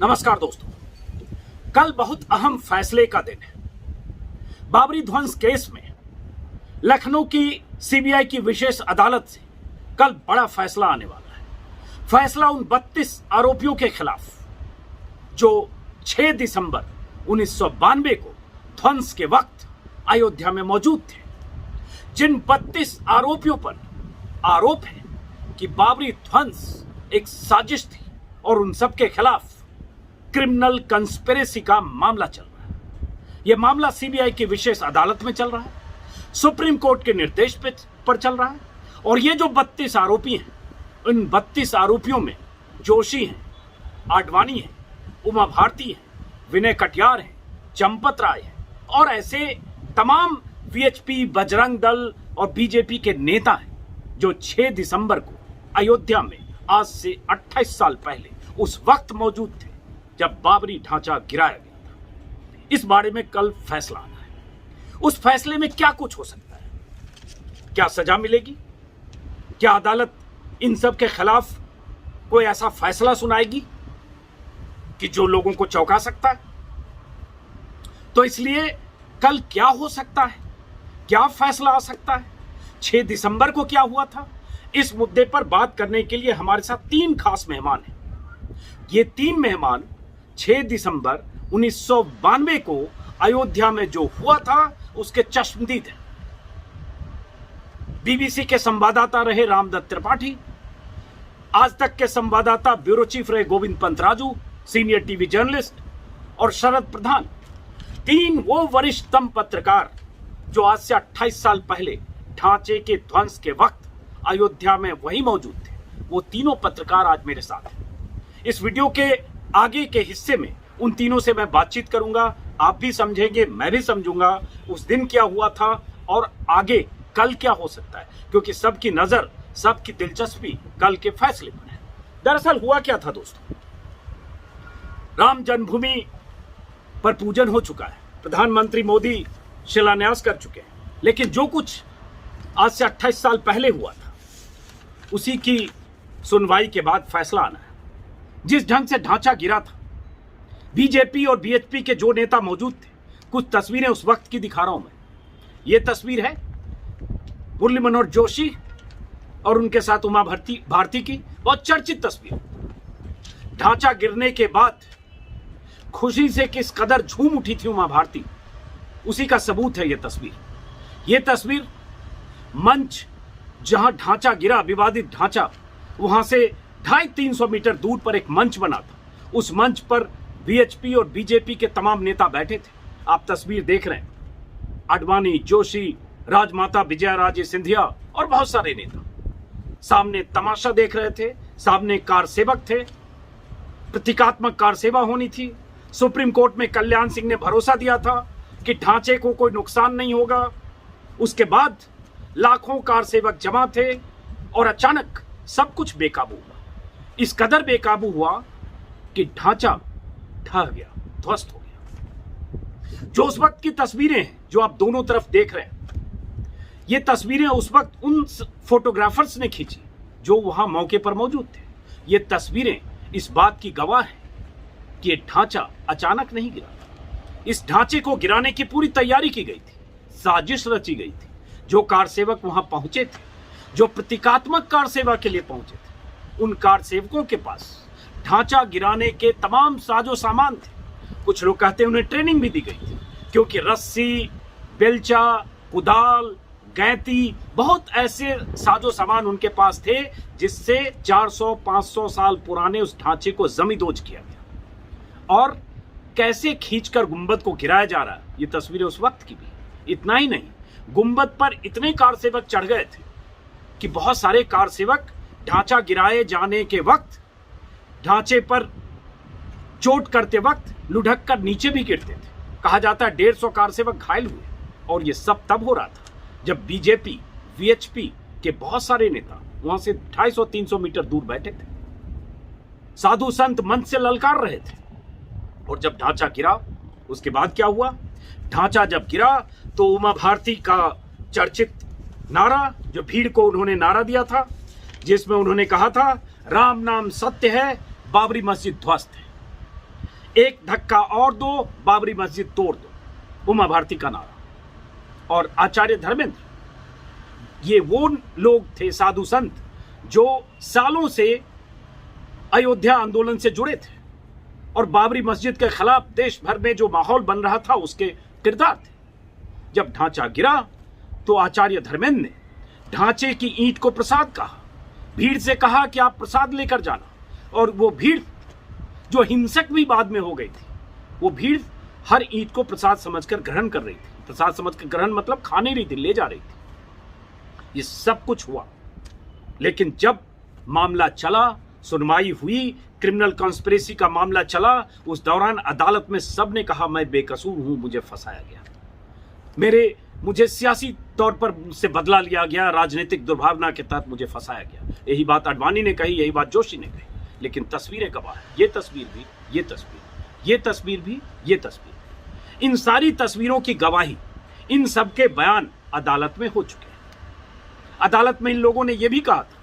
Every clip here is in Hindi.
नमस्कार दोस्तों, कल बहुत अहम फैसले का दिन है। बाबरी ध्वंस केस में लखनऊ की सीबीआई की विशेष अदालत से कल बड़ा फैसला आने वाला है। फैसला उन 32 आरोपियों के खिलाफ जो 6 दिसंबर 1992 को ध्वंस के वक्त अयोध्या में मौजूद थे। जिन 32 आरोपियों पर आरोप है कि बाबरी ध्वंस एक साजिश थी और उन सब के खिलाफ क्रिमिनल कंस्पिरेसी का मामला चल रहा है। यह मामला सीबीआई की विशेष अदालत में चल रहा है, सुप्रीम कोर्ट के निर्देश पर चल रहा है। और ये जो 32 आरोपी हैं, उन 32 आरोपियों में जोशी हैं, आडवाणी हैं, उमा भारती हैं, विनय कटियार हैं, चंपत राय हैं और ऐसे तमाम वीएचपी, बजरंग दल और बीजेपी के नेता हैं जो 6 दिसंबर को अयोध्या में आज से 28 साल पहले उस वक्त मौजूद थे जब बाबरी ढांचा गिराया गया था। इस बारे में कल फैसला आना है। उस फैसले में क्या कुछ हो सकता है? क्या सजा मिलेगी? क्या अदालत इन सब के खिलाफ कोई ऐसा फैसला सुनाएगी कि जो लोगों को चौंका सकता है? तो इसलिए कल क्या हो सकता है, क्या फैसला आ सकता है, 6 दिसंबर को क्या हुआ था, इस मुद्दे पर बात करने के लिए हमारे साथ 3 खास मेहमान हैं। ये 3 मेहमान 6 दिसंबर 1992 को अयोध्या में जो हुआ था उसके चश्मदीद हैं। बीबीसी के संवाददाता रहे रामदत्त त्रिपाठी, आज तक के संवाददाता ब्यूरो चीफ रहे Govind Pant Raju, senior TV journalist, और शरद प्रधान। 3 वो वरिष्ठतम पत्रकार जो आज से 28 साल पहले ढांचे के ध्वंस के वक्त अयोध्या में वही मौजूद थे। वो तीनों पत्रकार आज मेरे साथ हैं। इस वीडियो के आगे के हिस्से में उन तीनों से मैं बातचीत करूंगा। आप भी समझेंगे, मैं भी समझूंगा उस दिन क्या हुआ था और आगे कल क्या हो सकता है, क्योंकि सबकी नजर, सबकी दिलचस्पी कल के फैसले पर है। दरअसल हुआ क्या था दोस्तों, राम जन्मभूमि पर पूजन हो चुका है, प्रधानमंत्री मोदी शिलान्यास कर चुके हैं, लेकिन जो कुछ आज से 28 साल पहले हुआ था उसी की सुनवाई के बाद फैसला आना है। जिस ढंग से ढांचा गिरा था, बीजेपी और बीएचपी के जो नेता मौजूद थे, कुछ तस्वीरें उस वक्त की दिखा रहा हूं मैं। ये तस्वीर है मुरली मनोहर जोशी और उनके साथ उमा भारती की, बहुत चर्चित तस्वीर। ढांचा गिरने के बाद खुशी से किस कदर झूम उठी थी उमा भारती, उसी का सबूत है ये तस्वीर। ये तस्वीर मंच जहां ढांचा गिरा, विवादित ढांचा, वहां से 250-300 मीटर दूर पर एक मंच बना था। उस मंच पर बीएचपी और बीजेपी के तमाम नेता बैठे थे। आप तस्वीर देख रहे हैं, आडवाणी, जोशी, राजमाता विजया राजे सिंधिया और बहुत सारे नेता सामने तमाशा देख रहे थे। सामने कार सेवक थे, प्रतीकात्मक कार सेवा होनी थी। सुप्रीम कोर्ट में कल्याण सिंह ने भरोसा दिया था कि ढांचे को कोई नुकसान नहीं होगा। उसके बाद लाखों कार सेवक जमा थे और अचानक सब कुछ बेकाबू हुआ। इस कदर बेकाबू हुआ कि ढांचा ढह गया, ध्वस्त हो गया। जो उस वक्त की तस्वीरें हैं जो आप दोनों तरफ देख रहे हैं, ये तस्वीरें उस वक्त उन फोटोग्राफर्स ने खींची जो वहां मौके पर मौजूद थे। ये तस्वीरें इस बात की गवाह है कि ये ढांचा अचानक नहीं गिरा। इस ढांचे को गिराने की पूरी तैयारी की गई थी, साजिश रची गई थी। जो कार सेवक वहां पहुंचे थे, जो प्रतीकात्मक कार सेवा के लिए पहुंचे थे, उन कार सेवकों के पास ढांचा गिराने के तमाम साजो सामान थे। कुछ लोग कहते हैं उन्हें ट्रेनिंग भी दी गई थी, क्योंकि रस्सी, बेलचा, कुदाल, गैंती, बहुत ऐसे साजो सामान उनके पास थे जिससे 400-500 साल पुराने उस ढांचे को जमींदोज किया गया। और कैसे खींचकर गुंबद को गिराया जा रहा है, ये तस्वीरें उस वक्त की भी। इतना ही नहीं, गुंबद पर इतने कार सेवक चढ़ गए थे कि बहुत सारे कार सेवक ढांचा गिराए जाने के वक्त ढांचे पर चोट करते वक्त लुढ़क कर नीचे भी गिरते थे। कहा जाता है 150 कार सेवक घायल हुए। और ये सब तब हो रहा था जब बीजेपी, वीएचपी के बहुत सारे नेता वहां से 250-300 मीटर दूर बैठे थे। साधु संत मंच से ललकार रहे थे। और जब ढांचा गिरा, उसके बाद क्या हुआ? ढांचा जब गिरा तो उमा भारती का चर्चित नारा, जो भीड़ को उन्होंने नारा दिया था, जिसमें उन्होंने कहा था, राम नाम सत्य है, बाबरी मस्जिद ध्वस्त है। एक धक्का और दो, बाबरी मस्जिद तोड़ दो, उमा भारती का नारा। और आचार्य धर्मेंद्र, ये वो लोग थे, साधु संत, जो सालों से अयोध्या आंदोलन से जुड़े थे और बाबरी मस्जिद के खिलाफ देश भर में जो माहौल बन रहा था उसके किरदार थे। जब ढांचा गिरा तो आचार्य धर्मेंद्र ने ढांचे की ईंट को प्रसाद कहा, भीड़ से कहा कि आप प्रसाद लेकर जाना। और वो भीड़ जो हिंसक भी बाद में हो गई थी, वो भीड़ हर ईंट को प्रसाद समझकर ग्रहण कर रही थी। प्रसाद समझकर ग्रहण मतलब खा नहीं रही थी, ले जा रही थी। ये सब कुछ हुआ, लेकिन जब मामला चला, सुनवाई हुई, क्रिमिनल कॉन्स्पिरेसी का मामला चला, उस दौरान अदालत में सबने कहा मैं बेकसूर हूं, मुझे फंसाया गया, मुझे सियासी तौर पर मुझसे बदला लिया गया, राजनीतिक दुर्भावना के तहत मुझे फंसाया गया। यही बात आडवाणी ने कही, यही बात जोशी ने कही। लेकिन तस्वीरें गवाह है, ये तस्वीर भी, ये तस्वीर, ये तस्वीर भी, ये तस्वीर, इन सारी तस्वीरों की गवाही, इन सबके बयान अदालत में हो चुके हैं। अदालत में इन लोगों ने यह भी कहा था,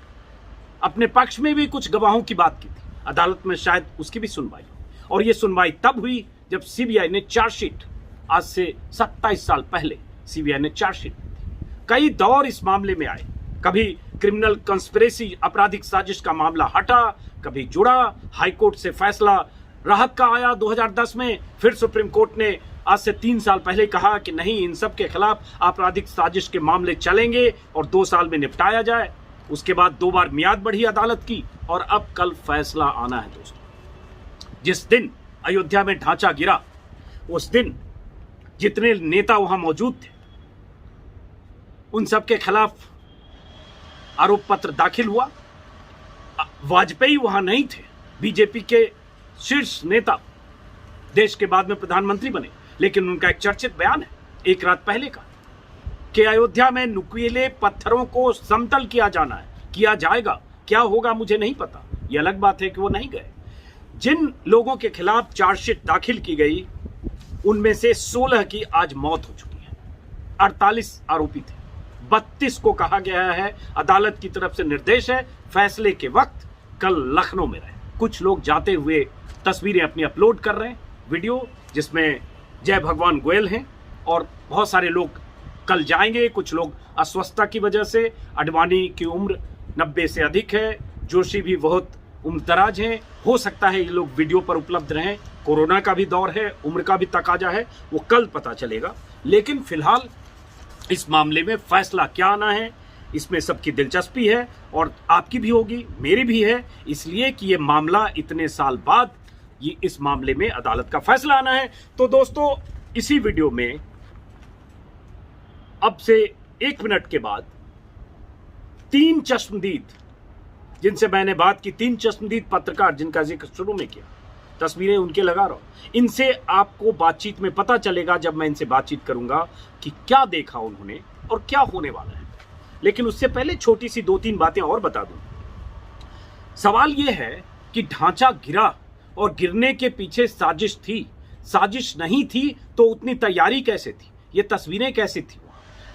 अपने पक्ष में भी कुछ गवाहों की बात की थी। अदालत में शायद उसकी भी सुनवाई हो, और यह सुनवाई तब हुई जब सीबीआई ने चार्जशीट, आज से 27 साल पहले सीबीआई ने चार्जशीट दी थी। कई दौर इस मामले में आए, कभी क्रिमिनल कंस्पिरेसी, आपराधिक साजिश का मामला हटा, कभी जुड़ा, हाईकोर्ट से फैसला राहत का आया 2010 में, फिर सुप्रीम कोर्ट ने आज से 3 साल पहले कहा कि नहीं, इन सब के खिलाफ आपराधिक साजिश के मामले चलेंगे और 2 साल में निपटाया जाए। उसके बाद 2 बार मियाद बढ़ी अदालत की, और अब कल फैसला आना है दोस्तों। जिस दिन अयोध्या में ढांचा गिरा, उस दिन जितने नेता वहां मौजूद थे, उन सब के खिलाफ आरोप पत्र दाखिल हुआ। वाजपेयी वहां नहीं थे, बीजेपी के शीर्ष नेता, देश के बाद में प्रधानमंत्री बने, लेकिन उनका एक चर्चित बयान है एक रात पहले का, कि अयोध्या में नुकीले पत्थरों को समतल किया जाना है, किया जाएगा, क्या होगा मुझे नहीं पता। यह अलग बात है कि वो नहीं गए। जिन लोगों के खिलाफ चार्जशीट दाखिल की गई, उनमें से 16 की आज मौत हो चुकी है। 48 आरोपी थे, 32 को कहा गया है, अदालत की तरफ से निर्देश है, फैसले के वक्त कल लखनऊ में रहे। कुछ लोग जाते हुए तस्वीरें अपनी अपलोड कर रहे हैं, वीडियो, जिसमें जय भगवान गोयल हैं, और बहुत सारे लोग कल जाएंगे। कुछ लोग अस्वस्थता की वजह से, आडवाणी की उम्र 90 से अधिक है, जोशी भी बहुत उम्रदराज हैं, हो सकता है ये लोग वीडियो पर उपलब्ध रहें। कोरोना का भी दौर है, उम्र का भी तकाजा है, वो कल पता चलेगा। लेकिन फिलहाल इस मामले में फैसला क्या आना है, इसमें सबकी दिलचस्पी है, और आपकी भी होगी, मेरी भी है, इसलिए कि ये मामला इतने साल बाद, ये इस मामले में अदालत का फैसला आना है। तो दोस्तों, इसी वीडियो में अब से 1 मिनट के बाद 3 चश्मदीद, जिनसे मैंने बात की, 3 चश्मदीद पत्रकार जिनका जिक्र शुरू में किया, तस्वीरें उनके लगा रहा हूं, इनसे आपको बातचीत में पता चलेगा, जब मैं इनसे बातचीत करूंगा, कि क्या देखा उन्होंने और क्या होने वाला है। लेकिन उससे पहले छोटी सी 2-3 बातें और बता दूं। सवाल यह है कि ढांचा गिरा और गिरने के पीछे साजिश थी, साजिश नहीं थी तो उतनी तैयारी कैसे थी, ये तस्वीरें कैसे थी,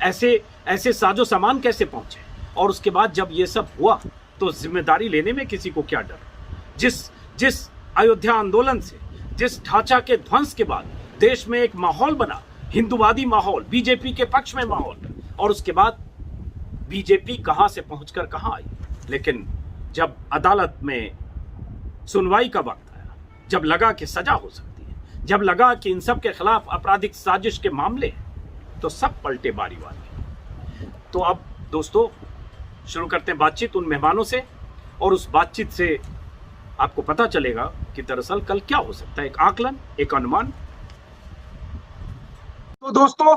ऐसे साजो सामान कैसे पहुंचे, और उसके बाद जब ये सब हुआ तो जिम्मेदारी लेने में किसी को क्या डर। जिस अयोध्या आंदोलन से, जिस ढांचा के ध्वंस के बाद देश में एक माहौल बना, हिंदुवादी माहौल, बीजेपी के पक्ष में माहौल, और उसके बाद बीजेपी कहां से पहुंचकर कहां आई। लेकिन जब अदालत में सुनवाई का वक्त आया, जब लगा कि सजा हो सकती है, जब लगा कि इन सब के खिलाफ आपराधिक साजिश के मामले हैं, तो सब पलटे बारी वाली। तो अब दोस्तों शुरू करते हैं बातचीत उन मेहमानों से, और उस बातचीत से आपको पता चलेगा कि दरअसल कल क्या हो सकता है, एक आकलन, एक अनुमान। तो दोस्तों,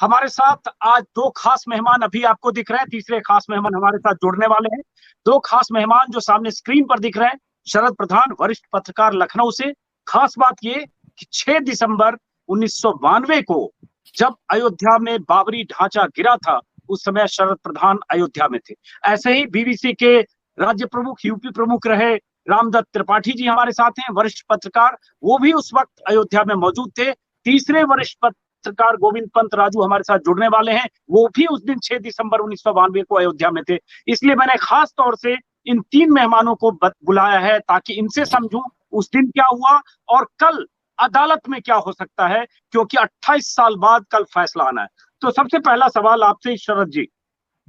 हमारे साथ आज 2 खास मेहमान अभी आपको दिख रहे हैं, तीसरे खास मेहमान हमारे साथ जुड़ने वाले हैं। 2 खास मेहमान जो सामने स्क्रीन पर दिख रहे हैं, शरद प्रधान, वरिष्ठ पत्रकार, लखनऊ से। खास बात ये कि 6 दिसंबर 1992 को जब अयोध्या में बाबरी ढांचा गिरा था, उस समय शरद प्रधान अयोध्या में थे। ऐसे ही बीबीसी के राज्य प्रमुख, यूपी प्रमुख रहे रामदत्त त्रिपाठी जी हमारे साथ हैं, वरिष्ठ पत्रकार, वो भी उस वक्त अयोध्या में मौजूद थे। तीसरे वरिष्ठ पत्रकार गोविंद पंत राजू हमारे साथ जुड़ने वाले हैं, वो भी उस दिन 6 दिसंबर 1992 को अयोध्या में थे। इसलिए मैंने खास तौर से इन 3 मेहमानों को बुलाया है, ताकि इनसे समझूं उस दिन क्या हुआ और कल अदालत में क्या हो सकता है, क्योंकि 28 साल बाद कल फैसला आना है। तो सबसे पहला सवाल आपसे शरद जी,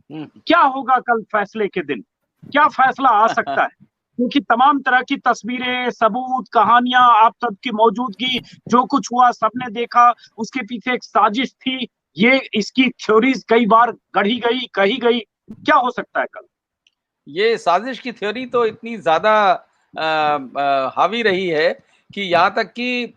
क्या होगा कल फैसले के दिन, क्या फैसला आ सकता है? क्योंकि तमाम तरह की तस्वीरें, सबूत, कहानियां, आप सबकी मौजूदगी, जो कुछ हुआ सबने देखा, उसके पीछे एक साजिश थी, ये इसकी थ्योरीज कई बार गढ़ी गई, कही गई, क्या हो सकता है कल? ये साजिश की थ्योरी तो इतनी ज्यादा हावी रही है कि यहाँ तक कि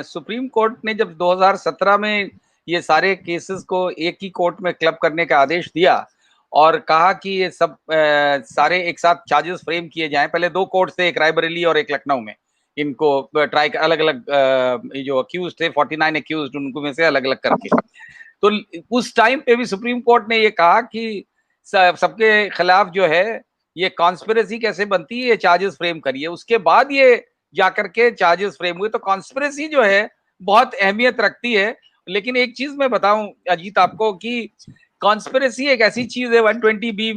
सुप्रीम कोर्ट ने जब 2017 में ये सारे केसेस को एक ही कोर्ट में क्लब करने का आदेश दिया और कहा कि ये सब सारे एक साथ चार्जेस फ्रेम किए जाएं। पहले दो कोर्ट थे, एक रायबरेली और एक लखनऊ में, इनको ट्राई अलग अलग जो अक्यूज थे 49 अक्यूज उनको में से अलग अलग करके। तो उस टाइम पे भी सुप्रीम कोर्ट ने ये कहा कि सबके खिलाफ जो है ये कॉन्स्पिरेसी कैसे बनती है, ये चार्जेस फ्रेम करिए। उसके बाद ये जाकर के चार्जेस फ्रेम हुए। तो कॉन्स्पिरेसी जो है बहुत अहमियत रखती है। लेकिन एक चीज मैं बताऊं अजीत आपको कि कॉन्स्पिरेसी एक ऐसी चीज है 120B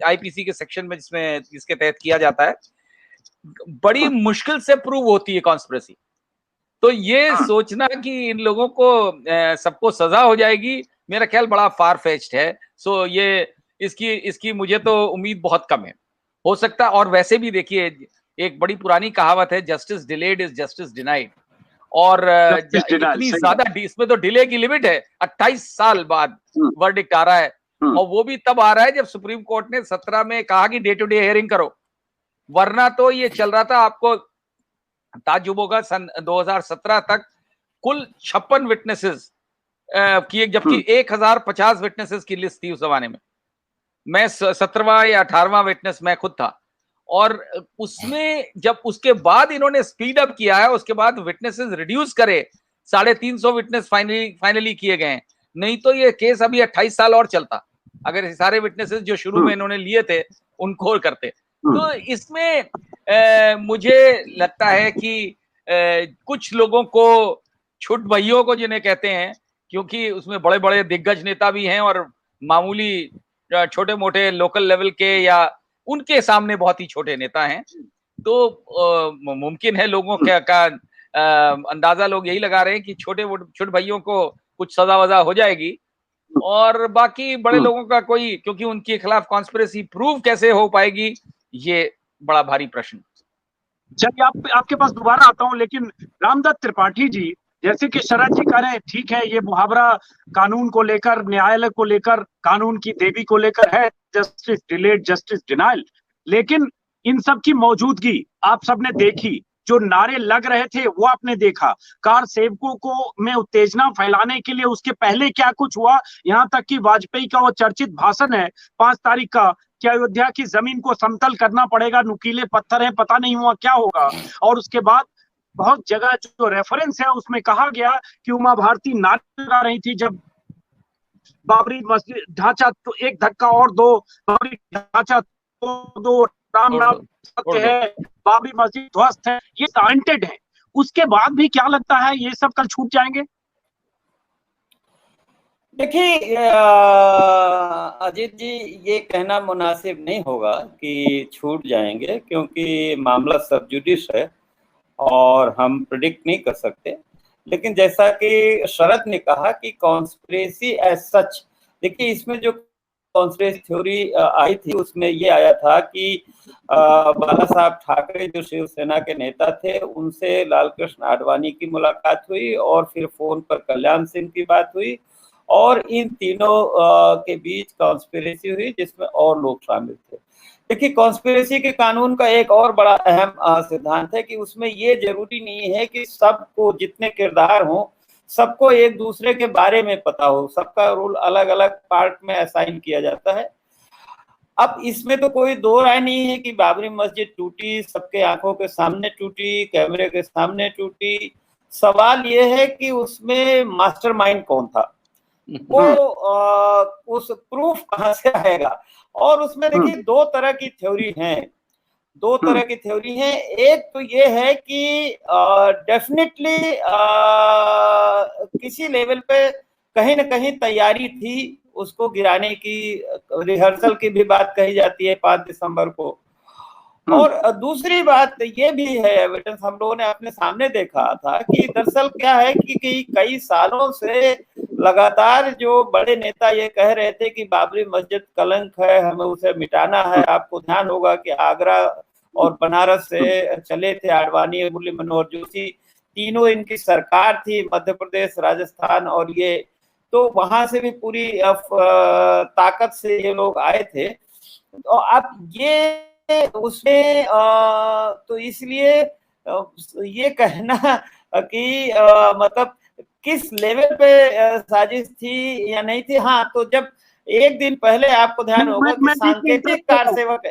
आईपीसी के सेक्शन में जिसमें इसके तहत किया जाता है, बड़ी मुश्किल से प्रूव होती है कॉन्स्पिरेसी। तो ये सोचना कि इन लोगों को सबको सजा हो जाएगी, मेरा ख्याल बड़ा फार फेच्ड है। सो ये इसकी मुझे तो उम्मीद बहुत कम है। हो सकता, और वैसे भी देखिए एक बड़ी पुरानी कहावत है, justice delayed is justice denied. और इतनी ज्यादा इसमें तो डिले की लिमिट है, 28 साल बाद वर्डिक्ट आ रहा है। और वो भी तब आ रहा है जब सुप्रीम कोर्ट ने 17 में कहा कि डे टू डे हियरिंग करो, वरना तो ये चल रहा था, आपको ताज्जुब होगा, सन 2017 तक कुल 56 विटनेसेस की, जबकि 1050 विटनेसेस की लिस्ट थी उस जमाने में। मैं 17वां या 18वां विटनेस मैं खुद था। और उसमें जब उसके बाद इन्होंने स्पीड अप किया है, उसके बाद विटनेसेस रिड्यूस करे, 350 विटनेस फाइनली किए गए। नहीं तो ये केस अभी 28 साल और चलता, अगर सारे विटनेसेस जो शुरू में इन्होंने लिए थे उनको करते। तो इसमें मुझे लगता है कि कुछ लोगों को, छुट भइयों को जिन्हें कहते हैं, क्योंकि उसमें बड़े बड़े दिग्गज नेता भी हैं और मामूली छोटे मोटे लोकल लेवल के या उनके सामने बहुत ही छोटे नेता हैं। तो मुमकिन है लोगों का अंदाजा लोग यही लगा रहे हैं कि छोटे भाइयों को कुछ सजा वजा हो जाएगी, और बाकी बड़े लोगों का कोई, क्योंकि उनके खिलाफ कॉन्स्पिरेसी प्रूव कैसे हो पाएगी, ये बड़ा भारी प्रश्न। चलिए आपके पास दोबारा आता हूं, लेकिन रामदत्त त्रिपाठी जी, जैसे कि शरद जी कह रहे हैं, ठीक है, ये मुहावरा कानून को लेकर, न्यायालय को लेकर, कानून की देवी को लेकर है, जस्टिस डिलेड जस्टिस डिनाइल, लेकिन इन सब की मौजूदगी आप सबने देखी, जो नारे लग रहे थे वो आपने देखा, कार सेवकों को में उत्तेजना फैलाने के लिए उसके पहले क्या कुछ हुआ, यहां तक कि वाजपेयी का वो चर्चित भाषण है 5 तारीख का कि अयोध्या की जमीन को समतल करना पड़ेगा, नुकीले पत्थर हैं, पता नहीं हुआ क्या होगा। और उसके बाद बहुत जगह जो रेफरेंस है उसमें कहा गया कि उमा भारती नारे लगा रही थी जब बाबरी मस्जिद ढांचा तो एक धक्का और दो, बाबरी ढांचा तो दो, राम नाम सत्य है, बाबरी मस्जिद ध्वस्त है, ये वांटेड है। उसके बाद भी क्या लगता है ये सब कल छूट जाएंगे? देखिए अजीत जी, ये कहना मुनासिब नहीं होगा कि छूट जाएंगे, क्योंकि मामला सब जुडिस है और हम प्रिडिक्ट नहीं कर सकते। लेकिन जैसा कि शरद ने कहा कि कॉन्स्पिरेसी एज सच, देखिए इसमें जो कॉन्स्पिरेसी थ्योरी आई थी उसमें ये आया था कि बाला साहब ठाकरे जो शिवसेना के नेता थे उनसे लाल कृष्ण आडवाणी की मुलाकात हुई और फिर फोन पर कल्याण सिंह की बात हुई, और इन तीनों के बीच कॉन्स्पिरेसी हुई जिसमें और लोग शामिल थे। देखिए कॉन्स्पिरेसी के कानून का एक और बड़ा अहम सिद्धांत है कि उसमें ये जरूरी नहीं है कि सबको, जितने किरदार हों, सबको एक दूसरे के बारे में पता हो, सबका रोल अलग अलग पार्ट में असाइन किया जाता है। अब इसमें तो कोई दो राय नहीं है कि बाबरी मस्जिद टूटी, सबके आंखों के सामने टूटी, कैमरे के सामने टूटी। सवाल ये है कि उसमें मास्टरमाइंड कौन था, वो उस प्रूफ कहां से आएगा। और उसमें देखिए दो तरह की थ्योरी हैं, एक तो ये है कि डेफिनेटली किसी लेवल पे कहीं ना कहीं तैयारी थी उसको गिराने की, रिहर्सल की भी बात कही जाती है 5 दिसंबर को। और दूसरी बात ये भी है, एविडेंस हम लोगों ने अपने सामने देखा था कि दरअसल क्या है कि कई सालों से लगातार जो बड़े नेता ये कह रहे थे कि बाबरी मस्जिद कलंक है, हमें उसे मिटाना है। आपको ध्यान होगा कि आगरा और बनारस से चले थे आडवाणी, मुरली मनोहर जोशी, तीनों इनकी सरकार थी, मध्य प्रदेश, राजस्थान और ये, तो वहां से भी पूरी ताकत से ये लोग आए थे। तो अब ये उसमें तो इसलिए ये कहना कि मतलब किस लेवल पे साजिश थी या नहीं थी। हाँ, तो जब एक दिन पहले आपको ध्यान होगा कि सांकेतिक कार सेवक,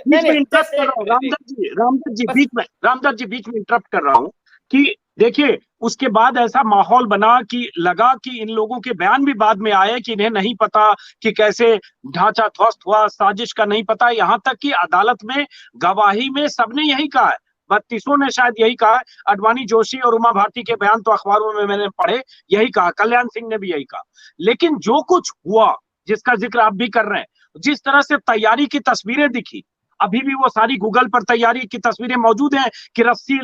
रामदत्त जी बीच में इंटरप्ट कर रहा हूँ कि देखिए उसके बाद ऐसा माहौल बना कि लगा कि इन लोगों के बयान भी बाद में आए कि इन्हें नहीं पता कि कैसे ढांचा ध्वस्त हुआ, साजिश का नहीं पता। यहां तक कि अदालत में गवाही में सबने यही कहा है, 32 ने शायद यही कहा है। अडवाणी, जोशी और उमा भारती के बयान तो अखबारों में मैंने पढ़े, यही कहा। कल्याण सिंह ने भी यही कहा। लेकिन जो कुछ हुआ, जिसका जिक्र आप भी कर रहे हैं, जिस तरह से तैयारी की तस्वीरें दिखी, अभी भी वो सारी गूगल पर तैयारी की तस्वीरें मौजूद हैं कि रस्सी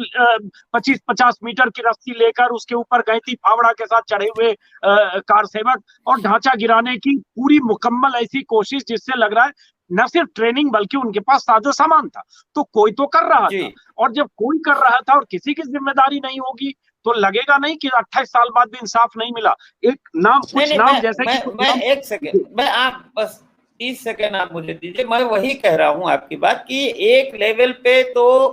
25-50 मीटर की रस्सी लेकर उसके ऊपर गई थी फावड़ा के साथ चढ़े हुए कार सेवक, और ढांचा गिराने की पूरी मुकम्मल ऐसी कोशिश जिससे लग रहा है न सिर्फ ट्रेनिंग बल्कि उनके पास साजो सामान था। तो कोई तो कर रहा था, और जब कोई कर रहा था और किसी की जिम्मेदारी नहीं होगी तो लगेगा नहीं कि 28 साल बाद भी इंसाफ नहीं मिला। एक नाम कुछ नाम जैसे कि मैं एक सेकंड, मैं आप बस 30 सेकंड आप मुझे दीजिए। मैं वही कह रहा हूं आपकी बात कि एक लेवल पे तो,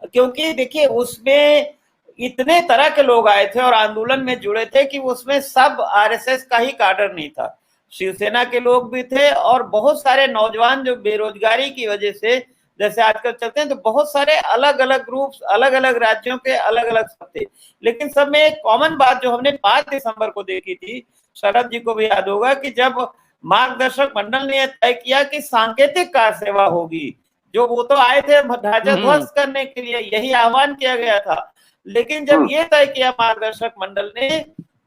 क्योंकि देखिए उसमें इतने तरह के लोग आए थे और आंदोलन में जुड़े थे कि उसमें सब आरएसएस का ही काडर नहीं था, शिवसेना के लोग भी थे और बहुत सारे नौजवान जो बेरोजगारी की वजह से जैसे आजकल चलते हैं, तो बहुत सारे अलग अलग ग्रुप्स, अलग अलग राज्यों के अलग अलग सब थे। लेकिन सब में एक कॉमन बात जो हमने 5 दिसंबर को देखी थी, शरद जी को भी याद होगा कि जब मार्गदर्शक मंडल ने तय किया कि सांकेतिक कार सेवा होगी, जो वो तो आए थे ढांचा ध्वस्त करने के लिए, यही आह्वान किया गया था। लेकिन जब ये तय किया मार्गदर्शक मंडल ने,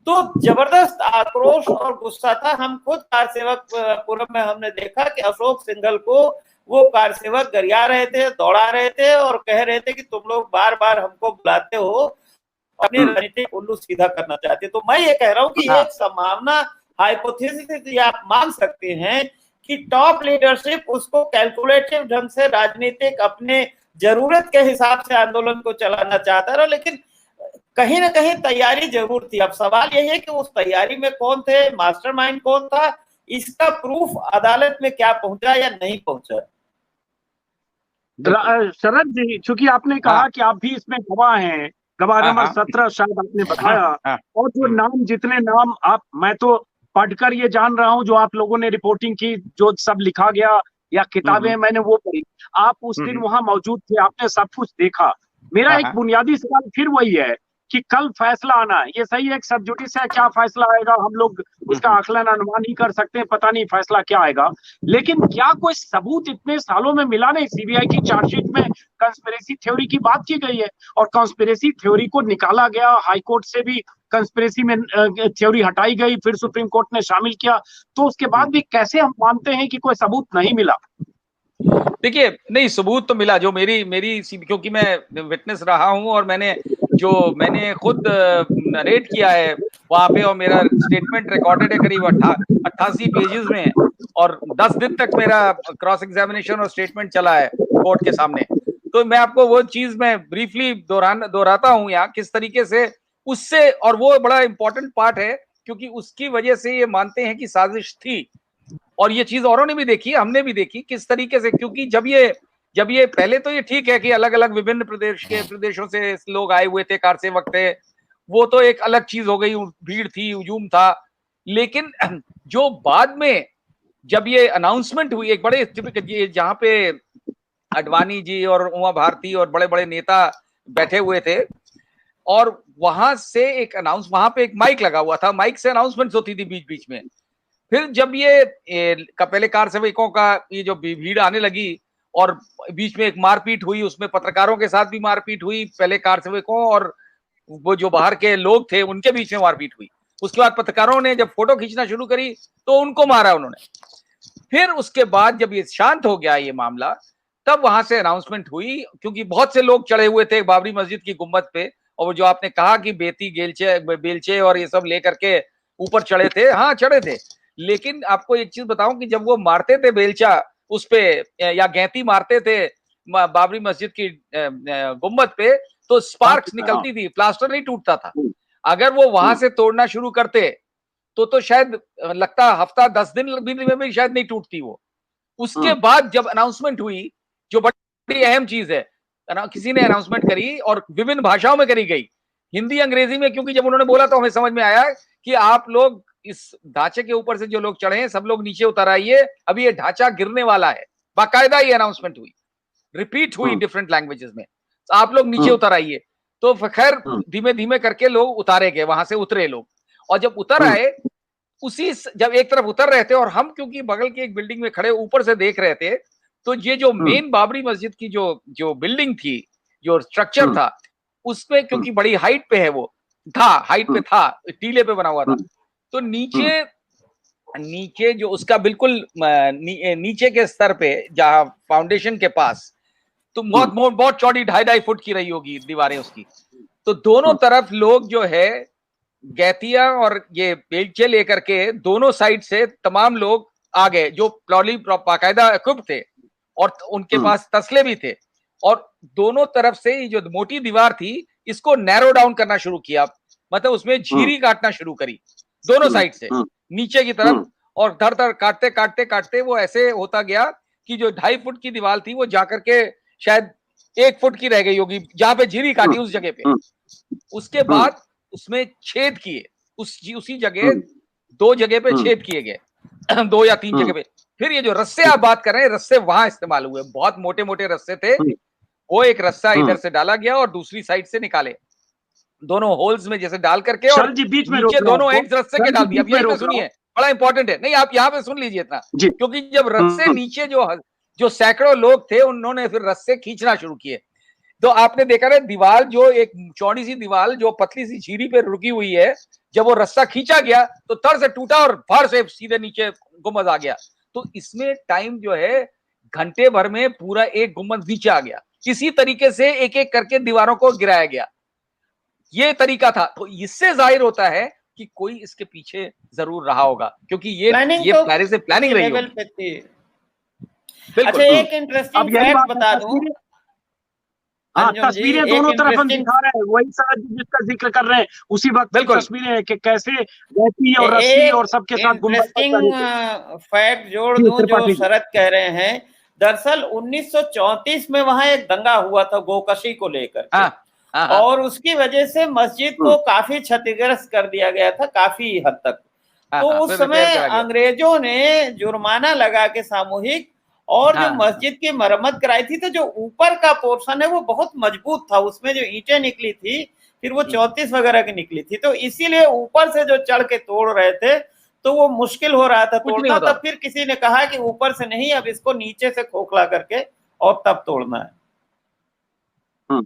तो जबरदस्त आक्रोश और गुस्सा था। हम खुद कार सेवक फोरम में हमने देखा कि अशोक सिंघल को वो कार सेवक गरिया रहे थे, दौड़ा रहे थे और कह रहे थे कि तुम लोग बार बार हमको बुलाते हो, अपनी राजनीतिक उल्लू सीधा करना चाहते। तो मैं ये कह रहा हूँ कि एक संभावना, हाइपोथेसिस आप मान सकते हैं कि टॉप लीडरशिप उसको कैलकुलेटिव ढंग से राजनीतिक अपने जरूरत के हिसाब से आंदोलन को चलाना चाहता रहा, लेकिन कहीं ना कहीं तैयारी जरूर थी। अब सवाल यही है कि उस तैयारी में कौन थे, मास्टरमाइंड कौन था, इसका प्रूफ अदालत में क्या पहुंचा या नहीं पहुंचा। शरद जी, चूंकि आपने कहा कि आप भी इसमें गवाह हैं, गवाह नंबर 17 शायद आपने बताया, और जो नाम, जितने नाम आप, मैं तो पढ़कर ये जान रहा हूं जो आप लोगों ने रिपोर्टिंग की, जो सब लिखा गया या किताबें मैंने वो पढ़ी, आप उस दिन वहां मौजूद थे, आपने सब कुछ देखा। मेरा एक बुनियादी सवाल फिर वही है कि कल फैसला आना है, ये सही है, एक सब जुडिस है, क्या फैसला आएगा हम लोग उसका आकलन अनुमान ही कर सकते हैं, पता नहीं फैसला क्या आएगा। लेकिन क्या कोई सबूत इतने सालों में मिला नहीं? सीबीआई की चार्जशीट में कंस्पिरेसी थ्योरी की बात की गई है और कंस्पिरेसी थ्योरी को निकाला गया, हाईकोर्ट से भी कंस्पिरेसी में थ्योरी हटाई गई, फिर सुप्रीम कोर्ट ने शामिल किया, तो उसके बाद भी कैसे हम मानते हैं कि कोई सबूत नहीं मिला? देखिए, नहीं, सबूत तो मिला, जो मेरी क्योंकि मैं विटनेस रहा हूं और मैंने खुद नरेट किया है वहां पे, और मेरा स्टेटमेंट रिकॉर्डेड है करीब 88 पेजेस में है, और 10 दिन तक मेरा क्रॉस एग्जामिनेशन और स्टेटमेंट चला है कोर्ट के सामने। तो मैं आपको वो चीज मैं ब्रीफली दोहराता हूं यहाँ किस तरीके से उससे, और वो बड़ा इंपॉर्टेंट पार्ट है क्योंकि उसकी वजह से ये मानते हैं कि साजिश थी, और ये चीज औरों ने भी देखी, हमने भी देखी किस तरीके से। क्योंकि जब ये पहले तो ये ठीक है कि अलग अलग विभिन्न प्रदेशों से लोग आए हुए थे, कार सेवक थे, वो तो एक अलग चीज हो गई, भीड़ थी, हुजूम था। लेकिन जो बाद में जब ये अनाउंसमेंट हुई, एक बड़े जहां पे अडवाणी जी और उमा भारती और बड़े बड़े नेता बैठे हुए थे, और वहां से एक वहां पे एक माइक लगा हुआ था, माइक से अनाउंसमेंट होती थी बीच बीच में। फिर जब ये पहले कार सेवकों का ये जो भीड़ आने लगी और बीच में एक मारपीट हुई, उसमें पत्रकारों के साथ भी मारपीट हुई, पहले कार सेवकों और वो जो बाहर के लोग थे उनके बीच में मारपीट हुई। उसके बाद पत्रकारों ने जब फोटो खींचना शुरू करी तो उनको मारा उन्होंने। फिर उसके बाद जब ये शांत हो गया ये मामला, तब वहां से अनाउंसमेंट हुई, क्योंकि बहुत से लोग चढ़े हुए थे बाबरी मस्जिद की गुम्बद पे, और वो जो आपने कहा कि बेती बेलचे और ये सब लेकर के ऊपर चढ़े थे, हाँ चढ़े थे। लेकिन आपको एक चीज बताऊं कि जब वो मारते थे बेलचा उस पे या गैंती मारते थे बाबरी मस्जिद की गुम्बद पे, तो स्पार्क्स निकलती थी, प्लास्टर नहीं टूटता था। अगर वो वहां से तोड़ना शुरू करते तो शायद लगता हफ्ता 10 दिन में शायद नहीं टूटती वो। उसके बाद जब अनाउंसमेंट हुई, जो बड़ी अहम चीज है, किसी ने अनाउंसमेंट करी और विभिन्न भाषाओं में करी गई, हिंदी अंग्रेजी में, क्योंकि जब उन्होंने बोला तो हमें समझ में आया कि आप लोग इस ढांचे के ऊपर से जो लोग चढ़े हैं सब लोग नीचे उतर आइए, अभी ये ढांचा गिरने वाला है। बाकायदा ये अनाउंसमेंट हुई, रिपीट हुई डिफरेंट लैंग्वेजेस में, तो आप लोग नीचे उतर आइए। तो खैर धीमे धीमे करके लोग उतारे गए, वहां से उतरे लोग, और जब उतर आए, उसी जब एक तरफ उतर रहे थे और हम क्योंकि बगल की एक बिल्डिंग में खड़े ऊपर से देख रहे थे, तो ये जो मेन बाबरी मस्जिद की जो बिल्डिंग थी, जो स्ट्रक्चर था, उसमें क्योंकि बड़ी हाइट पे है, वो था हाइट पे था, टीले पे बना हुआ था, तो नीचे जो उसका बिल्कुल नीचे के स्तर पे, जहां फाउंडेशन के पास, तो बहुत चौड़ी 2.5 फुट की रही होगी दीवारें उसकी। तो दोनों तरफ लोग जो है गैतिया और ये बेलचे लेकर के दोनों साइड से तमाम लोग आ गए, जो बाकायदा इक्विप थे और उनके पास तसले भी थे, और दोनों तरफ से ये जो मोटी दीवार थी इसको नैरो डाउन करना शुरू किया, मतलब उसमें झीरी काटना शुरू करी दोनों साइड से नीचे की तरफ, और धर धर काटते काटते काटते वो ऐसे होता गया कि जो 2.5 फुट की दीवार थी वो जाकर के शायद 1 फुट की रह गई होगी, जहां पे झीरी काटी उस जगह पे। उसके बाद उसमें छेद किए, उसी जगह 2 जगह पे छेद किए गए 2 या 3 जगह पे। फिर ये जो रस्से आप बात कर रहे हैं, रस्से वहां इस्तेमाल हुए, बहुत मोटे मोटे रस्से थे, वो एक रस्सा इधर से डाला गया और दूसरी साइड से निकाले, दोनों होल्स में जैसे डाल करके, और बीच में नीचे दोनों एंड रस्से के डाल दिया। अब यहीं पे सुनिए, बड़ा इंपॉर्टेंट है, नहीं आप यहाँ पे सुन लीजिए इतना, क्योंकि जब रस्से नीचे जो सैकड़ों लोग थे उन्होंने फिर रस्से खींचना शुरू किए, तो आपने देखा ना दीवार, जो एक चौड़ी सी दीवार जो पतली सी झीरी पे रुकी हुई है, जब वो रस्सा खींचा गया तो तड़ से टूटा और फर से सीधे नीचे गुम्बद आ गया। तो इसमें टाइम जो है घंटे भर में पूरा एक गुम्बद नीचे आ गया, इसी तरीके से एक एक करके दीवारों को गिराया गया, ये तरीका था। तो इससे जाहिर होता है कि कोई इसके पीछे जरूर रहा होगा, क्योंकि ये पहले से प्लानिंग रही होगी। अच्छा, एक इंटरेस्टिंग फैक्ट बता दूं, तस्वीरें दोनों तरफ हम दिखा रहे हैं, वही सारा जिसका जिक्र कर रहे हैं उसी वक्त की तस्वीरें कि कैसे रहती और रस्सी और सबके साथ इंटरेस्टिंग फैक्ट जोड़ दूं जो शरद कह रहे हैं। दरअसल 1934 में वहां एक दंगा हुआ था गोकशी को लेकर, और उसकी वजह से मस्जिद को काफी क्षतिग्रस्त कर दिया गया था, काफी हद तक। तो उस समय अंग्रेजों ने जुर्माना लगा के सामूहिक, और जो मस्जिद की मरम्मत कराई थी, तो जो ऊपर का पोर्शन है वो बहुत मजबूत था, उसमें जो ईंटें निकली थी फिर वो 34 वगैरह की निकली थी, तो इसीलिए ऊपर से जो चढ़ के तोड़ रहे थे तो वो मुश्किल हो रहा था तोड़ना। तब फिर किसी ने कहा कि ऊपर से नहीं, अब इसको नीचे से खोखला करके और तब तोड़ना है।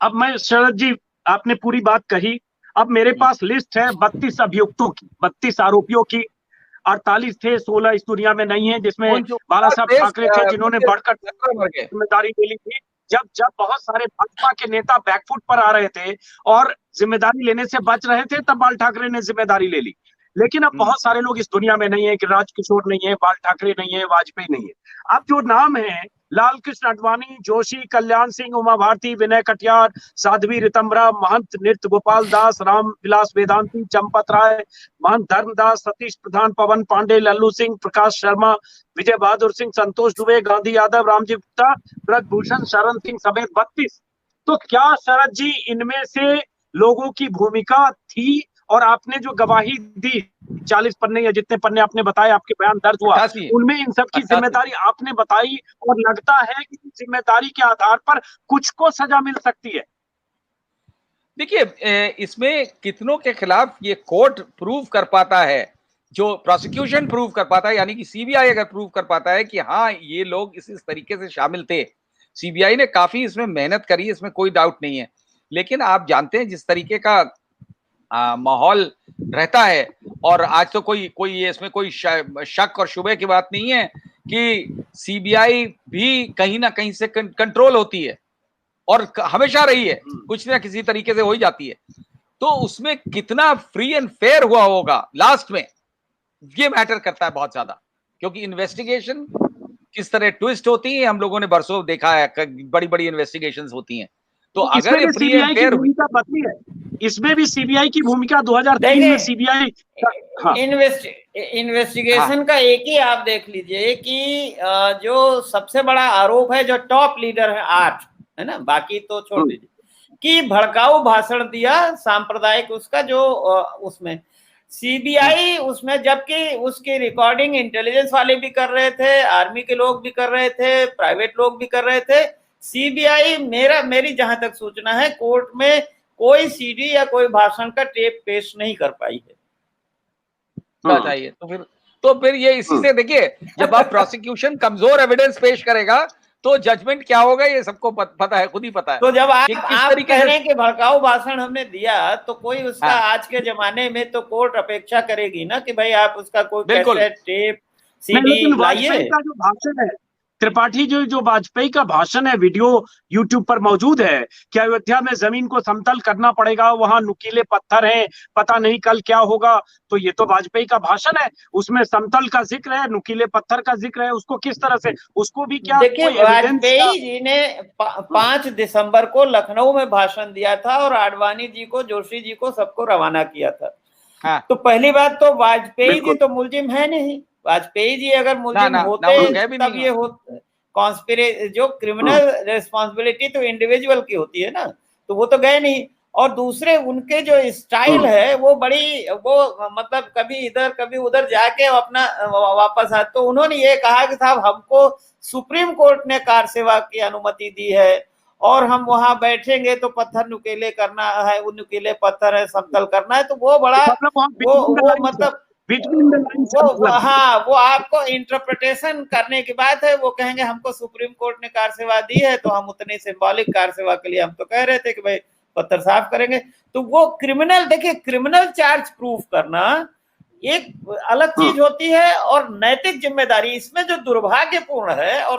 अब मैं शरद जी, आपने पूरी बात कही, अब मेरे पास लिस्ट है 32 अभियुक्तों की, 32 आरोपियों की। 48 थे, 16 इस दुनिया में नहीं है, जिसमें बाला साहब ठाकरे थे जिन्होंने बढ़कर जिम्मेदारी ले ली थी। जब बहुत सारे भाजपा के नेता बैकफुट पर आ रहे थे और जिम्मेदारी लेने से बच रहे थे, तब बाल ठाकरे ने जिम्मेदारी ले ली। लेकिन अब बहुत सारे लोग इस दुनिया में नहीं है, कि राजकिशोर नहीं है, बाल ठाकरे नहीं है, वाजपेयी नहीं है। अब जो नाम है, लाल कृष्ण आडवाणी, जोशी, कल्याण सिंह, उमा भारती, विनय कटियार, साध्वी रितंबरा, महंत नृत्य गोपाल दास, राम विलास वेदांती, चंपत राय, महंत धर्मदास, सतीश प्रधान, पवन पांडे, लल्लू सिंह, प्रकाश शर्मा, विजय बहादुर सिंह, संतोष दुबे, गांधी यादव, रामजी गुप्ता, ब्रजभूषण शरण सिंह समेत 32। तो क्या शरद जी इनमें से लोगों की भूमिका थी, और आपने जो गवाही दी 40 पन्ने या जितने पन्ने आपने बताए, आपके बयान दर्ज हुआ, उनमें इन सब की जिम्मेदारी आपने बताई, और लगता है कि जिम्मेदारी के आधार पर कुछ को सजा मिल सकती है। देखिए, इसमें कितनों के खिलाफ ये कोर्ट प्रूव कर पाता है, जो प्रोसिक्यूशन प्रूव कर पाता है, यानी कि सीबीआई अगर प्रूव कर पाता है कि हाँ ये लोग इस तरीके से शामिल थे। सीबीआई ने काफी इसमें मेहनत करी, इसमें कोई डाउट नहीं है, लेकिन आप जानते हैं जिस तरीके का माहौल रहता है, और आज तो कोई इसमें कोई शक और शुबे की बात नहीं है कि सीबीआई भी कहीं ना कहीं से कंट्रोल होती है और हमेशा रही है, कुछ ना किसी तरीके से हो ही जाती है, तो उसमें कितना फ्री एंड फेयर हुआ होगा लास्ट में, ये मैटर करता है बहुत ज्यादा। क्योंकि इन्वेस्टिगेशन किस तरह ट्विस्ट होती है हम लोगों ने बरसों देखा है, बड़ी बड़ी इन्वेस्टिगेशंस होती हैं। तो अगर ये फ्री एंड फेयर हुई, भूमिका बदली है, इसमें भी सीबीआई की भूमिका 2003 में सीबीआई इन्वेस्टिगेशन का एक ही आप देख लीजिए कि जो सबसे बड़ा आरोप है, जो टॉप लीडर है 8 है ना, बाकी तो छोड़ दीजिए, कि भड़काऊ भाषण दिया सांप्रदायिक, उसका जो उसमें सीबीआई उसमें, जबकि उसकी रिकॉर्डिंग इंटेलिजेंस वाले भी कर रहे थे, आर्मी के लोग भी कर रहे थे, प्राइवेट लोग भी कर रहे थे। सीबीआई मेरी जहां तक सूचना है, कोर्ट में कोई सीडी या कोई भाषण का टेप पेश नहीं कर पाई है। चाहिए तो फिर ये इसी से देखिए, जब आप प्रोसिक्यूशन कमजोर एविडेंस पेश करेगा तो जजमेंट क्या होगा ये सबको पता है, खुद ही पता है। तो जब आप कह रहे हैं कि भड़काऊ भाषण हमने दिया, तो कोई उसका आज के जमाने में तो कोर्ट अपेक्षा करेगी ना कि भाई आप उसका कोई कैसेट, टेप, सीडी लाइए। का जो भाषण है त्रिपाठी, जो वाजपेयी का भाषण है, वीडियो यूट्यूब पर मौजूद है कि अयोध्या में जमीन को समतल करना पड़ेगा, वहां नुकीले पत्थर हैं, पता नहीं कल क्या होगा, तो ये तो वाजपेयी का भाषण है, उसमें समतल का जिक्र है, नुकीले पत्थर का जिक्र है, उसको किस तरह से, उसको भी क्या, देखिए वाजपेयी जी ने 5 दिसंबर को लखनऊ में भाषण दिया था और आडवाणी जी को, जोशी जी को, सबको रवाना किया था। तो पहली बात तो वाजपेयी जी तो मुलजिम है नहीं। वाजपेयी जी अगर मुलजिम होते तब ये कॉन्स्पिरेसी, जो क्रिमिनल रिस्पॉन्सिबिलिटी तो इंडिविजुअल की होती है ना, तो वो तो गए नहीं। और दूसरे उनके जो स्टाइल है वो मतलब कभी इधर कभी उधर जाके अपना वापस आए। तो उन्होंने ये कहा कि साहब हमको सुप्रीम कोर्ट ने कार सेवा की अनुमति दी है और हम वहां बैठेंगे तो पत्थर नुकीले करना है, वो नुकीले पत्थर है, समतल करना है। तो वो बड़ा वो मतलब वो आपको इंटरप्रिटेशन करने की बात है। वो कहेंगे हमको सुप्रीम कोर्ट ने कार सेवा दी है तो हम उतनी सिंबॉलिक कार सेवा के लिए हम तो कह रहे थे कि भाई पत्थर साफ करेंगे। तो वो क्रिमिनल, देखिए क्रिमिनल चार्ज प्रूफ करना एक अलग चीज होती है और नैतिक जिम्मेदारी, इसमें जो दुर्भाग्यपूर्ण है और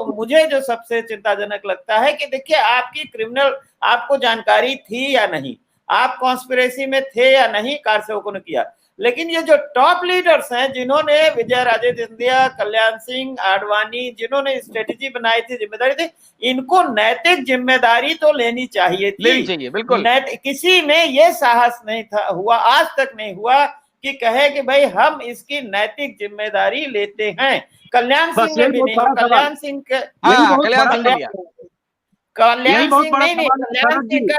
मुझे जो सबसे चिंताजनक लगता है कि देखिए आपकी क्रिमिनल, आपको जानकारी थी या नहीं, आप कॉन्स्पिरेसी में थे या नहीं, कार सेवकों ने किया, लेकिन ये जो टॉप लीडर्स हैं जिन्होंने, विजय राजे सिंधिया, कल्याण सिंह, आडवाणी, जिन्होंने स्ट्रेटेजी बनाई थी, जिम्मेदारी थी, इनको नैतिक जिम्मेदारी तो लेनी चाहिए थी। बिल्कुल। किसी में ये साहस नहीं था हुआ, आज तक नहीं हुआ कि कहे कि भाई हम इसकी नैतिक जिम्मेदारी लेते हैं। कल्याण सिंह ने भी नहीं, कल्याण सिंह का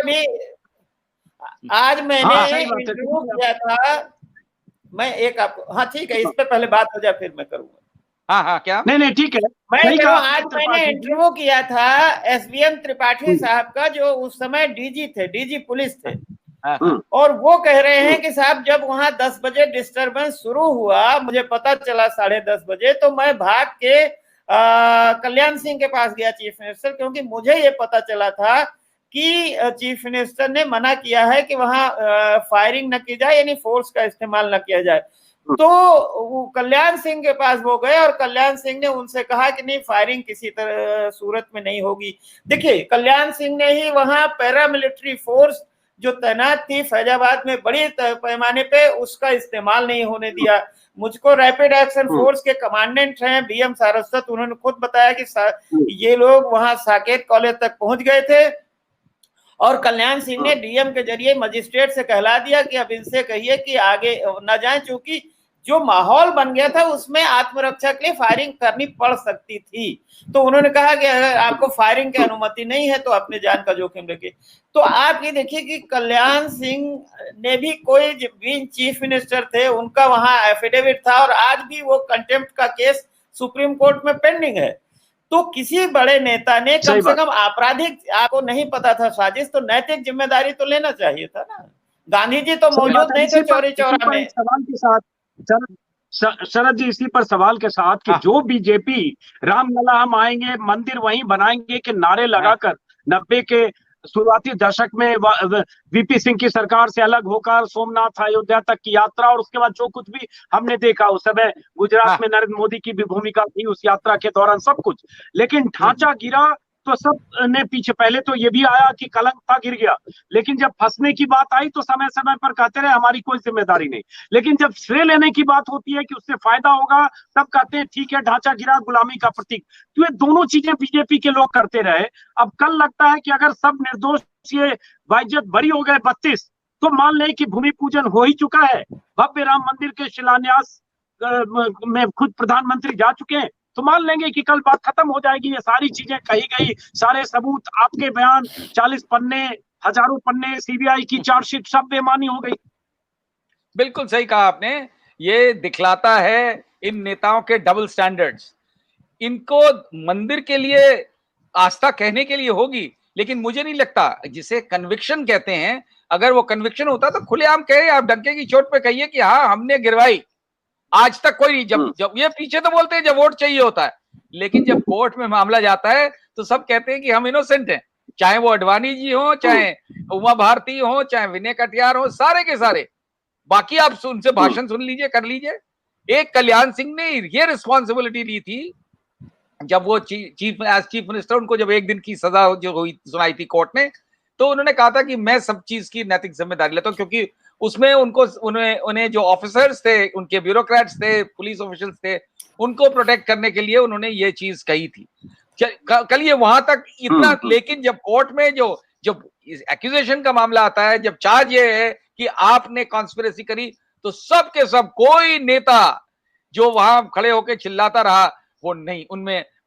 भी आज मैंने इंटरव्यू किया था। मैं एक आपको, हाँ ठीक है, इस पे पहले बात हो जाए फिर मैं करूंगा। हाँ क्या, नहीं ठीक है, मैं आज मैंने इंटरव्यू किया था एसवीएम त्रिपाठी साहब का, जो उस समय डीजी थे, डीजी पुलिस थे। और वो कह रहे हैं कि साहब जब वहां 10 बजे डिस्टरबेंस शुरू हुआ, मुझे पता चला 10:30 बजे, तो मैं भाग के कल्याण सिंह के पास गया, चीफ मिनिस्टर, क्योंकि मुझे ये पता चला था कि चीफ मिनिस्टर ने मना किया है कि वहां फायरिंग न की जाए, यानी फोर्स का इस्तेमाल न किया जाए। तो वो कल्याण सिंह के पास वो गए और कल्याण सिंह ने उनसे कहा कि नहीं, फायरिंग किसी तरह सूरत में नहीं होगी। देखिए कल्याण सिंह ने ही वहां पैरामिलिट्री फोर्स जो तैनात थी फैजाबाद में बड़ी पैमाने पे, उसका इस्तेमाल नहीं होने दिया। मुझको रैपिड एक्शन फोर्स के कमांडेंट हैं बीएम सारस्वत, उन्होंने खुद बताया कि ये लोग वहां साकेत कॉलेज तक पहुंच गए थे और कल्याण सिंह ने डीएम के जरिए मजिस्ट्रेट से कहला दिया कि अब इनसे कहिए कि आगे न जाएं, क्योंकि जो माहौल बन गया था उसमें आत्मरक्षा के लिए फायरिंग करनी पड़ सकती थी। तो उन्होंने कहा कि अगर आपको फायरिंग की अनुमति नहीं है तो अपने जान का जोखिम रखिए। तो आप ये देखिए कि कल्याण सिंह ने भी, कोई बीइंग चीफ मिनिस्टर थे, उनका वहां एफिडेविट था और आज भी वो कंटेम्प्ट का केस सुप्रीम कोर्ट में पेंडिंग है। तो किसी बड़े नेता ने कम से कम आपराधिक, आपको नहीं पता था साजिश, तो नैतिक जिम्मेदारी तो लेना चाहिए था ना। गांधी जी तो मौजूद नहीं थे चौरी चौरा में। सवाल के साथ शरद जी, इसी पर सवाल के साथ कि जो बीजेपी रामलला हम आएंगे, मंदिर वहीं बनाएंगे के नारे लगाकर 90 के शुरुआती दशक में वीपी सिंह की सरकार से अलग होकर सोमनाथ अयोध्या तक की यात्रा, और उसके बाद जो कुछ भी हमने देखा उस समय गुजरात में नरेंद्र मोदी की भी भूमिका थी उस यात्रा के दौरान, सब कुछ। लेकिन ढांचा गिरा तो सब ने पीछे, पहले तो ये भी आया कि कलंक था, गिर गया, लेकिन जब फंसने की बात आई तो समय समय पर कहते रहे हमारी कोई जिम्मेदारी नहीं। लेकिन जब श्रेय लेने की बात होती है कि उससे फायदा होगा, तब कहते हैं ठीक है ढांचा गिरा, गुलामी का प्रतीक। तो ये दोनों चीजें बीजेपी के लोग करते रहे। अब कल लगता है कि अगर सब निर्दोष ये बाइज्जत बरी हो गए 32, तो मान लें कि भूमि पूजन हो ही चुका है, भव्य राम मंदिर के शिलान्यास में खुद प्रधानमंत्री जा चुके हैं, तो मान लेंगे कि कल बात खत्म हो जाएगी। ये सारी चीजें कही गई, सारे सबूत, आपके बयान, 40 पन्ने, हजारों पन्ने, सीबीआई की चार्जशीट, सब बेमानी हो गई। बिल्कुल सही कहा आपने। ये दिखलाता है इन नेताओं के डबल स्टैंडर्ड्स। इनको मंदिर के लिए आस्था कहने के लिए होगी, लेकिन मुझे नहीं लगता, जिसे कन्विक्शन कहते हैं, अगर वो कन्विक्शन होता तो खुलेआम कहे, आप डंके की चोट पे कहिए कि हाँ हमने गिरवाई। आज तक कोई नहीं, जब ये पीछे तो बोलते हैं जब वोट चाहिए होता है, लेकिन जब कोर्ट में मामला जाता है तो सब कहते हैं कि हम इनोसेंट हैं, चाहे वो अडवाणी जी हो, चाहे उमा भारती हो, चाहे विनय कटियार हो, सारे के सारे। बाकी आप उनसे भाषण सुन लीजिए, कर लीजिए। एक कल्याण सिंह ने ये रिस्पॉन्सिबिलिटी ली थी जब वो चीफ मिनिस्टर, उनको जब एक दिन की सजा जो हुई सुनाई थी कोर्ट ने, तो उन्होंने कहा था कि मैं सब चीज की नैतिक जिम्मेदारी लेता हूं, क्योंकि उसमें उन्हें जो ऑफिसर्स थे, उनके ब्यूरोक्रेट्स थे, पुलिस ऑफिशियल्स थे, उनको प्रोटेक्ट करने के लिए उन्होंने ये चीज कही थी। कल ये वहां तक इतना, लेकिन जब कोर्ट में जब एक्यूजेशन का मामला आता है, जब चार्ज ये है कि आपने कॉन्स्पिरेसी करी, तो सब के सब कोई नेता जो वहां खड़े होकर चिल्लाता रहा, वो नहीं,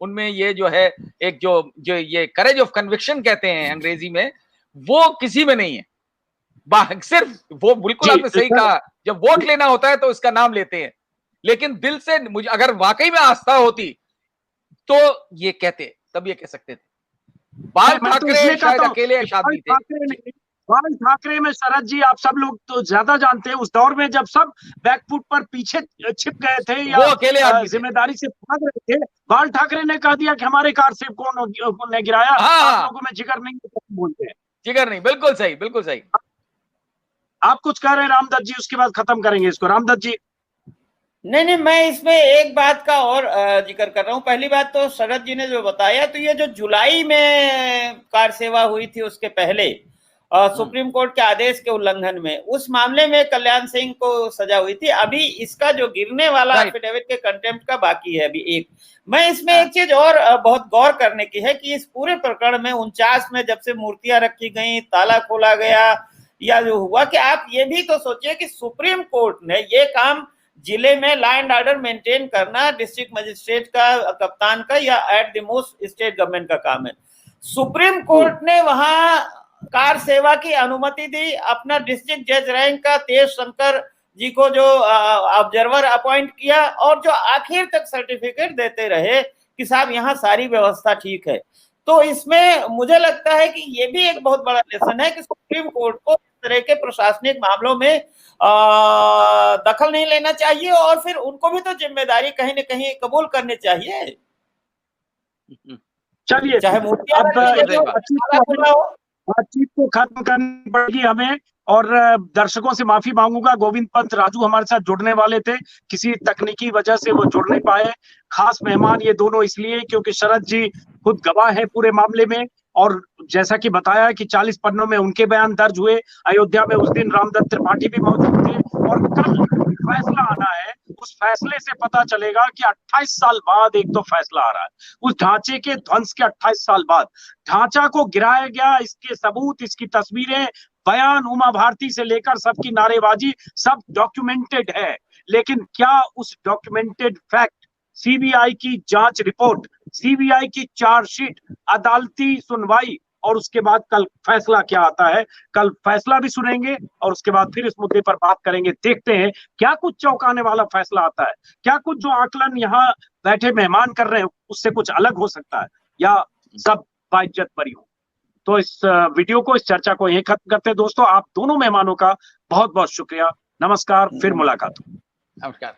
उनमें ये जो है एक जो ये करेज ऑफ कन्विक्शन कहते हैं अंग्रेजी में, वो किसी में नहीं है। सिर्फ वो, बिल्कुल आपने सही कहा, जब वोट लेना होता है तो इसका नाम लेते हैं, लेकिन दिल से मुझे अगर वाकई में आस्था होती तो ये कहते, तब ये कह सकते थे। बाल ठाकरे शायद अकेले आदमी थे। बाल ठाकरे में शरद जी, आप सब लोग तो ज्यादा जानते हैं, उस दौर में जब सब बैकफुट पर पीछे छिप गए थे या अकेले जिम्मेदारी से भाग रहे थे, बाल ठाकरे ने कह दिया कि हमारे कार से कौन ने गिराया, आप लोगों में जिगर नहीं बोलते हैं। जिगर नहीं, बिल्कुल सही, बिल्कुल सही। आप कुछ कह रहे हैं रामदत्त जी, उसके बाद खत्म करेंगे इसको। रामदत्त जी। नहीं, मैं इसमें एक बात का और जिक्र कर रहा हूं। पहली बात तो शरद जी ने जो बताया, तो ये जो जुलाई में कार सेवा हुई थी उसके पहले सुप्रीम कोर्ट के आदेश के उल्लंघन में, उस मामले में कल्याण सिंह को सजा हुई थी। अभी इसका जो गिरने वाला एफिडेविट के कंटेम्प्ट का बाकी है अभी एक। मैं इसमें एक चीज और बहुत गौर करने की है कि इस पूरे प्रकरण में 49 में जब से मूर्तियां रखी गई, ताला खोला गया या जो हुआ, कि आप ये भी तो सोचिए कि सुप्रीम कोर्ट ने ये काम जिले में लॉ एंड ऑर्डर मेंटेन करना डिस्ट्रिक्ट मजिस्ट्रेट का, कप्तान का, या at the most state government का काम है। सुप्रीम कोर्ट ने वहां कार सेवा की अनुमति दी, अपना डिस्ट्रिक्ट जज रैंक का तेज शंकर जी को जो ऑब्जर्वर अपॉइंट किया, और जो आखिर तक सर्टिफिकेट देते रहे कि साहब यहाँ सारी व्यवस्था ठीक है। तो इसमें मुझे लगता है कि ये भी एक बहुत बड़ा लेसन है कि सुप्रीम कोर्ट को इस तरह के प्रशासनिक मामलों में दखल नहीं लेना चाहिए, और फिर उनको भी तो जिम्मेदारी कहीं न कहीं कबूल करनी चाहिए। चलिए, चाहे बातचीत को खत्म करनी पड़ेगी हमें, और दर्शकों से माफी मांगूंगा। गोविंद पंत राजू हमारे साथ जुड़ने वाले थे, किसी तकनीकी वजह से वो जुड़ नहीं पाए। खास मेहमान ये दोनों इसलिए क्योंकि शरद जी खुद गवाह है पूरे मामले में, और जैसा कि बताया कि 40 पन्नों में उनके बयान दर्ज हुए। अयोध्या में उस दिन रामदत्त त्रिपाठी भी मौजूद थे, और कल फैसला आना है। उस फैसले से पता चलेगा कि 28 साल बाद एक तो फैसला आ रहा है, उस ढांचे के ध्वंस के 28 साल बाद। ढांचा को गिराया गया, इसके सबूत, इसकी तस्वीरें, बयान, उमा भारती से लेकर सबकी नारेबाजी, सब डॉक्यूमेंटेड है। लेकिन क्या उस डॉक्यूमेंटेड फैक्ट, सीबीआई की जांच रिपोर्ट, सीबीआई की चार्जशीट, अदालती सुनवाई, और उसके बाद कल फैसला क्या आता है? कल फैसला भी सुनेंगे और उसके बाद फिर इस मुद्दे पर बात करेंगे। देखते हैं क्या कुछ चौंकाने वाला फैसला आता है, क्या कुछ जो आकलन यहाँ बैठे मेहमान कर रहे हैं उससे कुछ अलग हो सकता है, या सब बाइज्जत बरी हो। तो इस वीडियो को, इस चर्चा को यहीं खत्म करते हैं दोस्तों। आप दोनों मेहमानों का बहुत बहुत शुक्रिया। नमस्कार, फिर मुलाकात। नमस्कार।